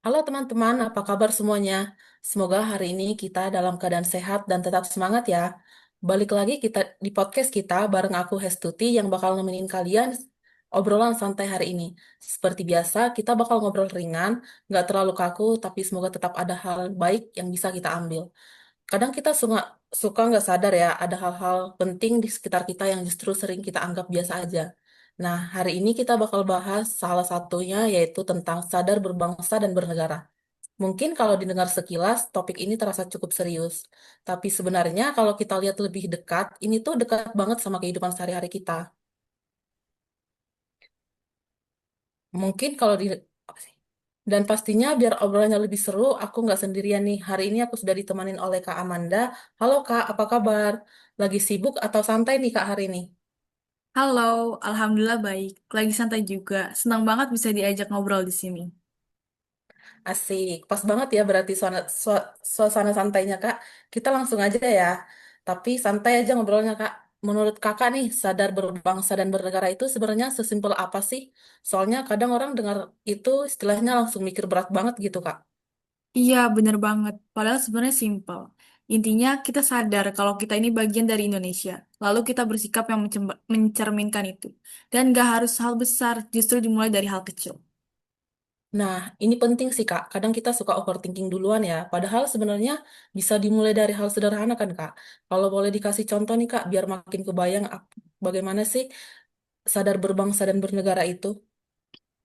Halo teman-teman, apa kabar semuanya? Semoga hari ini kita dalam keadaan sehat dan tetap semangat ya. Balik lagi kita di podcast kita bareng aku Hestuti yang bakal nemenin kalian obrolan santai hari ini. Seperti biasa, kita bakal ngobrol ringan, nggak terlalu kaku, tapi semoga tetap ada hal baik yang bisa kita ambil. Kadang kita suka suka nggak sadar ya, ada hal-hal penting di sekitar kita yang justru sering kita anggap biasa aja. Nah, hari ini kita bakal bahas salah satunya yaitu tentang sadar berbangsa dan bernegara. Mungkin kalau didengar sekilas, topik ini terasa cukup serius. Tapi sebenarnya kalau kita lihat lebih dekat, ini tuh dekat banget sama kehidupan sehari-hari kita. Mungkin kalau di... apa sih? Dan pastinya biar obrolannya lebih seru, aku nggak sendirian nih. Hari ini aku sudah ditemanin oleh Kak Amanda. Halo Kak, apa kabar? Lagi sibuk atau santai nih Kak hari ini? Halo, Alhamdulillah baik. Lagi santai juga. Senang banget bisa diajak ngobrol di sini. Asik, pas banget ya berarti suasana santainya Kak. Kita langsung aja ya. Tapi santai aja ngobrolnya Kak. Menurut Kakak nih, sadar berbangsa dan bernegara itu sebenarnya sesimpel apa sih? Soalnya kadang orang dengar itu istilahnya langsung mikir berat banget gitu Kak. Iya, bener banget. Padahal sebenarnya simpel. Intinya kita sadar kalau kita ini bagian dari Indonesia. Lalu kita bersikap yang mencerminkan itu. Dan gak harus hal besar, justru dimulai dari hal kecil. Nah, ini penting sih Kak. Kadang kita suka overthinking duluan ya. Padahal sebenarnya bisa dimulai dari hal sederhana kan Kak. Kalau boleh dikasih contoh nih Kak, biar makin kebayang bagaimana sih sadar berbangsa dan bernegara itu.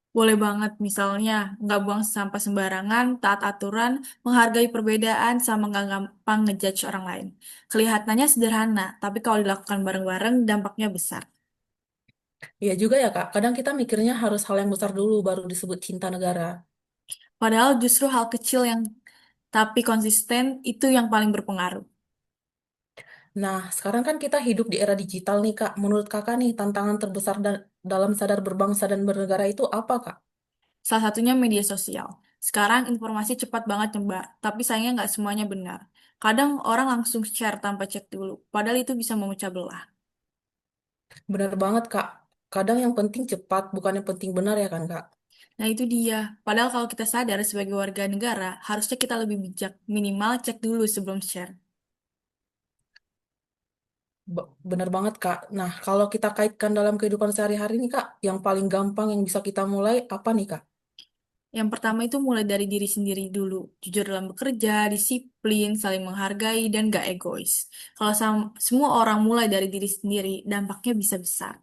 Boleh banget, misalnya nggak buang sampah sembarangan, taat aturan, menghargai perbedaan, sama nggak gampang ngejudge orang lain. Kelihatannya sederhana, tapi kalau dilakukan bareng-bareng, dampaknya besar. Iya juga ya Kak, kadang kita mikirnya harus hal yang besar dulu baru disebut cinta negara. Padahal justru hal kecil yang tapi konsisten itu yang paling berpengaruh. Nah, sekarang kan kita hidup di era digital nih Kak. Menurut Kakak nih, tantangan terbesar dalam sadar berbangsa dan bernegara itu apa Kak? Salah satunya media sosial. Sekarang informasi cepat banget nyebar, tapi sayangnya nggak semuanya benar. Kadang orang langsung share tanpa cek dulu, padahal itu bisa memecah belah. Benar banget Kak, kadang yang penting cepat, bukan yang penting benar ya kan Kak? Nah itu dia. Padahal kalau kita sadar sebagai warga negara, harusnya kita lebih bijak. Minimal cek dulu sebelum share. Benar banget Kak. Nah, kalau kita kaitkan dalam kehidupan sehari-hari nih Kak, yang paling gampang yang bisa kita mulai apa nih Kak? Yang pertama itu mulai dari diri sendiri dulu. Jujur dalam bekerja, disiplin, saling menghargai, dan gak egois. Kalau semua orang mulai dari diri sendiri, dampaknya bisa besar.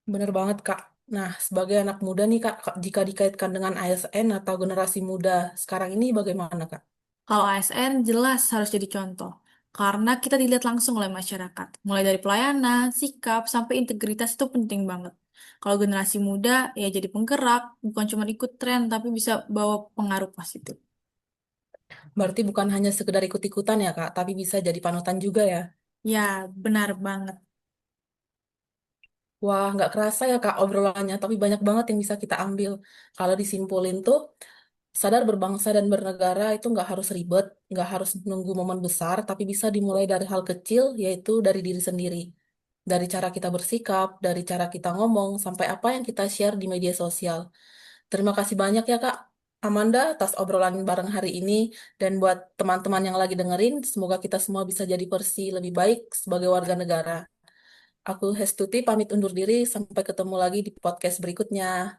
Benar banget Kak. Nah, sebagai anak muda nih jika dikaitkan dengan ASN atau generasi muda sekarang ini bagaimana Kak? Kalau ASN jelas harus jadi contoh, karena kita dilihat langsung oleh masyarakat. Mulai dari pelayanan, sikap, sampai integritas itu penting banget. Kalau generasi muda, ya jadi penggerak, bukan cuma ikut tren, tapi bisa bawa pengaruh positif. Berarti bukan hanya sekedar ikut-ikutan ya, Kak, tapi bisa jadi panutan juga ya. Ya, benar banget. Wah, nggak kerasa ya, Kak, obrolannya, tapi banyak banget yang bisa kita ambil. Kalau disimpulin tuh, sadar berbangsa dan bernegara itu nggak harus ribet, nggak harus nunggu momen besar, tapi bisa dimulai dari hal kecil, yaitu dari diri sendiri. Dari cara kita bersikap, dari cara kita ngomong, sampai apa yang kita share di media sosial. Terima kasih banyak ya, Kak. Amanda, atas obrolan bareng hari ini. Dan buat teman-teman yang lagi dengerin, semoga kita semua bisa jadi versi lebih baik sebagai warga negara. Aku Hestuti pamit undur diri, sampai ketemu lagi di podcast berikutnya.